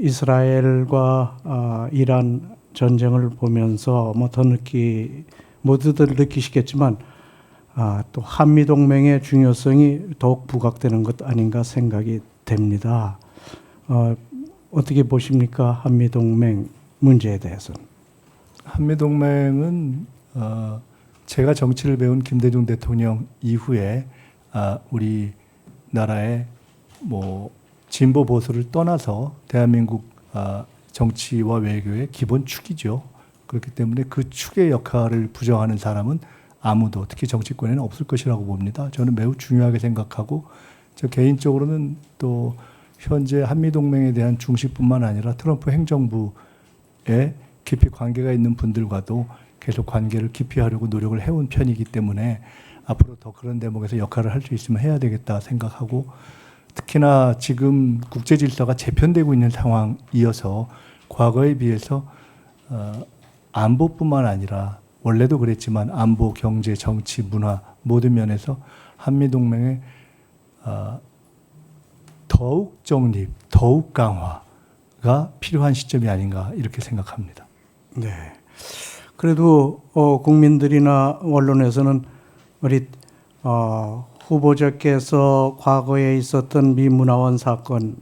이스라엘과 이란 전쟁을 보면서 모두들 느끼시겠지만 또 한미 동맹의 중요성이 더욱 부각되는 것 아닌가 생각이 됩니다. 어떻게 보십니까? 한미 동맹 문제에 대해서는. 한미 동맹은 제가 정치를 배운 김대중 대통령 이후에 우리 나라의 진보 보수를 떠나서 대한민국 정치와 외교의 기본 축이죠. 그렇기 때문에 그 축의 역할을 부정하는 사람은 아무도, 특히 정치권에는 없을 것이라고 봅니다. 저는 매우 중요하게 생각하고, 저 개인적으로는 또 현재 한미동맹에 대한 중시뿐만 아니라 트럼프 행정부에 깊이 관계가 있는 분들과도 계속 관계를 깊이 하려고 노력을 해온 편이기 때문에 앞으로 더 그런 대목에서 역할을 할 수 있으면 해야 되겠다 생각하고, 특히나 지금 국제 질서가 재편되고 있는 상황이어서 과거에 비해서 안보뿐만 아니라 원래도 그랬지만 안보, 경제, 정치, 문화 모든 면에서 한미동맹의 더욱 정립, 더욱 강화가 필요한 시점이 아닌가 이렇게 생각합니다. 네. 그래도 국민들이나 언론에서는 우리 후보자께서 과거에 있었던 미 문화원 사건의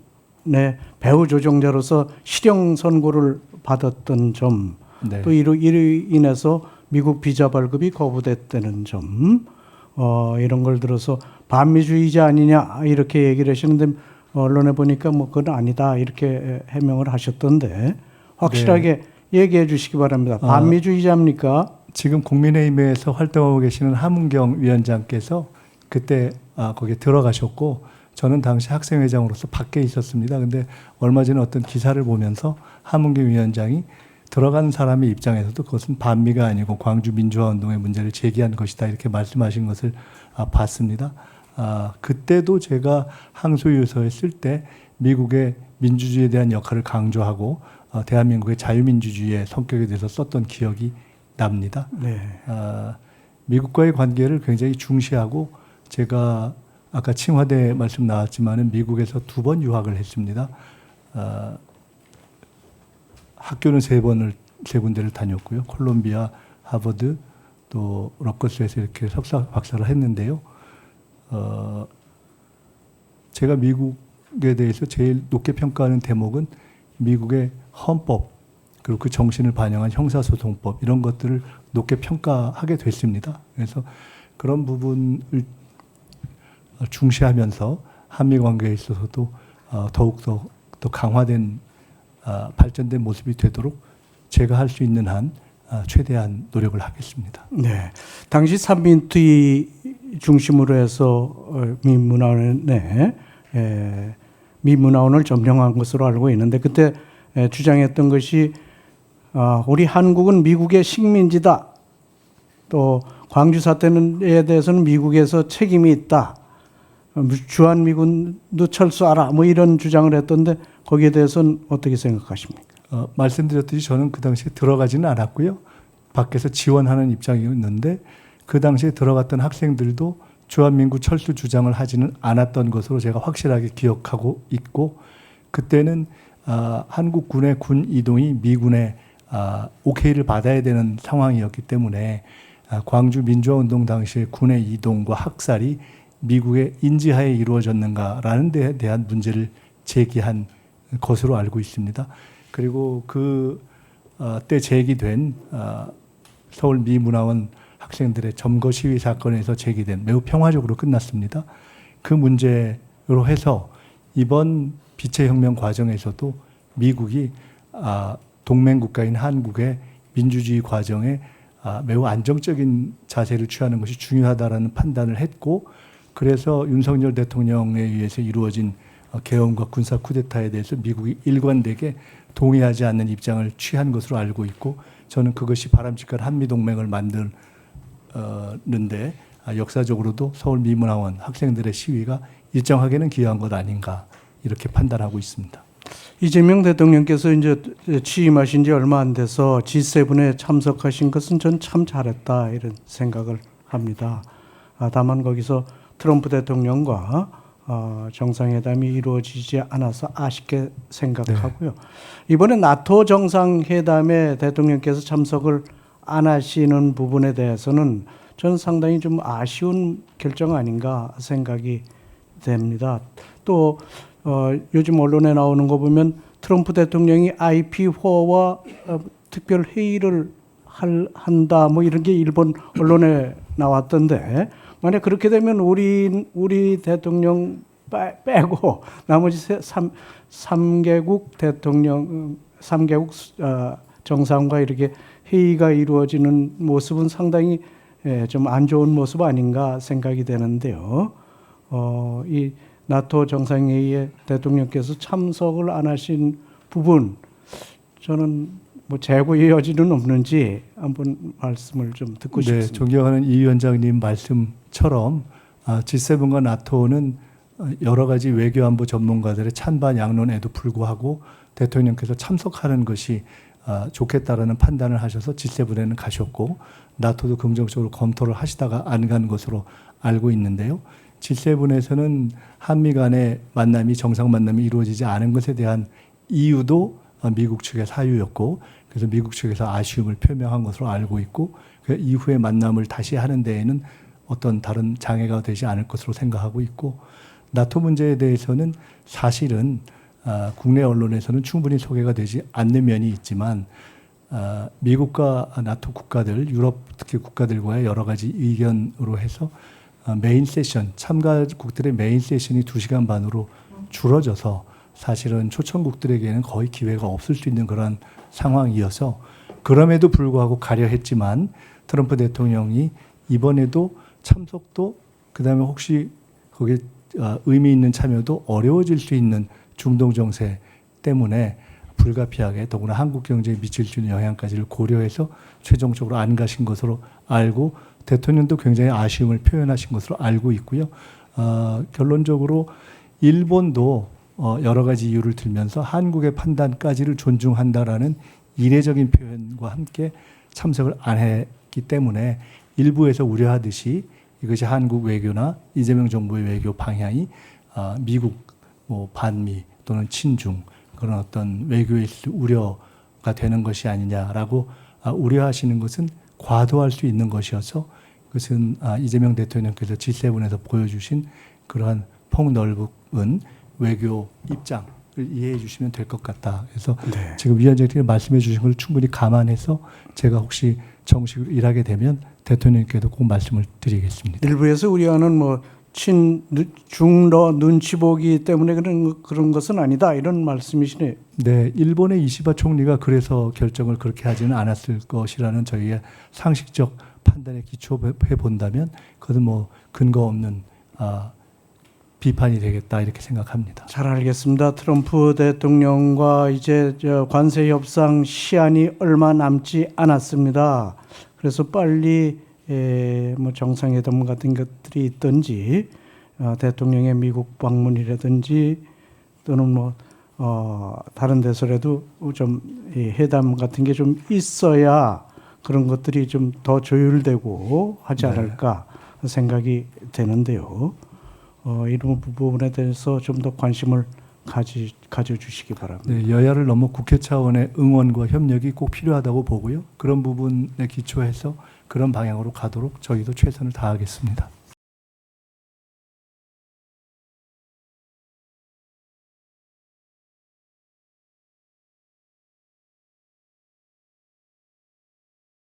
배후 조종자로서 실형 선고를 받았던 점, 네. 또 이로 인해서 미국 비자 발급이 거부됐다는 점, 이런 걸 들어서 반미주의자 아니냐 이렇게 얘기를 하시는데 언론에 보니까 그건 아니다 이렇게 해명을 하셨던데 확실하게 얘기해 주시기 바랍니다. 반미주의자입니까? 지금 국민의힘에서 활동하고 계시는 하문경 위원장께서 그때 거기에 들어가셨고, 저는 당시 학생회장으로서 밖에 있었습니다. 근데 얼마 전에 어떤 기사를 보면서 하문경 위원장이 들어간 사람의 입장에서도 그것은 반미가 아니고 광주 민주화운동의 문제를 제기한 것이다 이렇게 말씀하신 것을 봤습니다. 그때도 제가 항소유서에 쓸 때 미국의 민주주의에 대한 역할을 강조하고 대한민국의 자유민주주의의 성격에 대해서 썼던 기억이 납니다. 네. 미국과의 관계를 굉장히 중시하고, 제가 아까 칭화대 말씀 나왔지만은 미국에서 2번 유학을 했습니다. 학교는 3 군데를 다녔고요. 콜롬비아, 하버드, 또 러커스에서 이렇게 석사, 박사를 했는데요. 제가 미국에 대해서 제일 높게 평가하는 대목은 미국의 헌법, 그리고 그 정신을 반영한 형사소송법, 이런 것들을 높게 평가하게 됐습니다. 그래서 그런 부분을 중시하면서 한미 관계에 있어서도 더욱더 더 강화된 발전된 모습이 되도록 제가 할 수 있는 한 최대한 노력을 하겠습니다. 네. 당시 삼민투의 중심으로 해서 미문화원을 점령한 것으로 알고 있는데 그때 주장했던 것이 우리 한국은 미국의 식민지다. 또 광주 사태에 대해서는 미국에서 책임이 있다. 주한미군도 철수하라. 이런 주장을 했던데 거기에 대해서는 어떻게 생각하십니까? 말씀드렸듯이 저는 그 당시에 들어가지는 않았고요. 밖에서 지원하는 입장이었는데 그 당시에 들어갔던 학생들도 주한민국 철수 주장을 하지는 않았던 것으로 제가 확실하게 기억하고 있고, 그때는 한국군의 군 이동이 미군의 오케이를 받아야 되는 상황이었기 때문에 광주 민주화운동 당시의 군의 이동과 학살이 미국의 인지하에 이루어졌는가라는 데에 대한 문제를 제기한 것으로 알고 있습니다. 그리고 그때 제기된 서울 미문화원 학생들의 점거 시위 사건에서 제기된 매우 평화적으로 끝났습니다. 그 문제로 해서 이번 빛의 혁명 과정에서도 미국이 동맹국가인 한국의 민주주의 과정에 매우 안정적인 자세를 취하는 것이 중요하다라는 판단을 했고, 그래서 윤석열 대통령에 의해서 이루어진 계엄과 군사 쿠데타에 대해서 미국이 일관되게 동의하지 않는 입장을 취한 것으로 알고 있고, 저는 그것이 바람직한 한미동맹을 만드는데 역사적으로도 서울 미문화원 학생들의 시위가 일정하게는 기여한 것 아닌가 이렇게 판단하고 있습니다. 이재명 대통령께서 이제 취임하신 지 얼마 안 돼서 G7에 참석하신 것은 전 참 잘했다 이런 생각을 합니다. 다만 거기서 트럼프 대통령과 정상회담이 이루어지지 않아서 아쉽게 생각하고요. 이번에 나토 정상회담에 대통령께서 참석을 안 하시는 부분에 대해서는 저는 상당히 좀 아쉬운 결정 아닌가 생각이 됩니다. 또 요즘 언론에 나오는 거 보면 트럼프 대통령이 IP호와 특별 회의를 한다 뭐 이런 게 일본 언론에 나왔던데 만약 그렇게 되면 우리 대통령 빼고 나머지 3개국 대통령 3개국 정상과 이렇게 회의가 이루어지는 모습은 상당히 좀 안 좋은 모습 아닌가 생각이 되는데요. 이 나토 정상회의에 대통령께서 참석을 안 하신 부분 저는 뭐 재고의 여지는 없는지 한번 말씀을 좀 듣고 싶습니다. 존경하는 이 위원장님 말씀처럼 G7과 나토는 여러 가지 외교안보 전문가들의 찬반 양론에도 불구하고 대통령께서 참석하는 것이 좋겠다라는 판단을 하셔서 G7에는 가셨고 나토도 긍정적으로 검토를 하시다가 안 간 것으로 알고 있는데요. G7에서는 한미 간의 만남이 정상 만남이 이루어지지 않은 것에 대한 이유도 미국 측의 사유였고 그래서 미국 측에서 아쉬움을 표명한 것으로 알고 있고 그 이후에 만남을 다시 하는 데에는 어떤 다른 장애가 되지 않을 것으로 생각하고 있고 나토 문제에 대해서는 사실은 국내 언론에서는 충분히 소개가 되지 않는 면이 있지만 미국과 나토 국가들, 유럽 특히 국가들과의 여러 가지 의견으로 해서 메인 세션, 참가국들의 메인 세션이 2시간 반으로 줄어져서 사실은 초청국들에게는 거의 기회가 없을 수 있는 그런 상황이어서 그럼에도 불구하고 가려 했지만 트럼프 대통령이 이번에도 참석도 그다음에 혹시 거기에 의미 있는 참여도 어려워질 수 있는 중동 정세 때문에 불가피하게 더구나 한국 경제에 미칠 수 있는 영향까지를 고려해서 최종적으로 안 가신 것으로 알고 대통령도 굉장히 아쉬움을 표현하신 것으로 알고 있고요. 결론적으로 일본도 여러 가지 이유를 들면서 한국의 판단까지를 존중한다라는 이례적인 표현과 함께 참석을 안 했기 때문에 일부에서 우려하듯이 이것이 한국 외교나 이재명 정부의 외교 방향이 미국 반미 또는 친중 그런 어떤 외교에 있을 우려가 되는 것이 아니냐라고 우려하시는 것은 과도할 수 있는 것이어서 그것은 이재명 대통령께서 G7에서 보여주신 그러한 폭넓은 외교 입장을 이해해 주시면 될 것 같다. 그래서 지금 위원장님이 말씀해 주신 걸 충분히 감안해서 제가 혹시 정식으로 일하게 되면 대통령께도 꼭 말씀을 드리겠습니다. 일부에서 우려하는 중러 눈치 보기 때문에 그런 것은 아니다 이런 말씀이시네요. 네, 일본의 이시바 총리가 그래서 결정을 그렇게 하지는 않았을 것이라는 저희의 상식적 판단에 기초해 본다면 그것은 근거 없는 비판이 되겠다 이렇게 생각합니다. 잘 알겠습니다. 트럼프 대통령과 이제 관세 협상 시한이 얼마 남지 않았습니다. 그래서 빨리 정상회담 같은 것들이 있든지 대통령의 미국 방문이라든지 또는 다른 데서라도 좀 회담 같은 게 좀 있어야 그런 것들이 좀 더 조율되고 하지 않을까 생각이 되는데요. 이런 부분에 대해서 좀 더 관심을 가져주시기 바랍니다. 네, 여야를 넘어 국회 차원의 응원과 협력이 꼭 필요하다고 보고요. 그런 부분에 기초해서 그런 방향으로 가도록 저희도 최선을 다하겠습니다.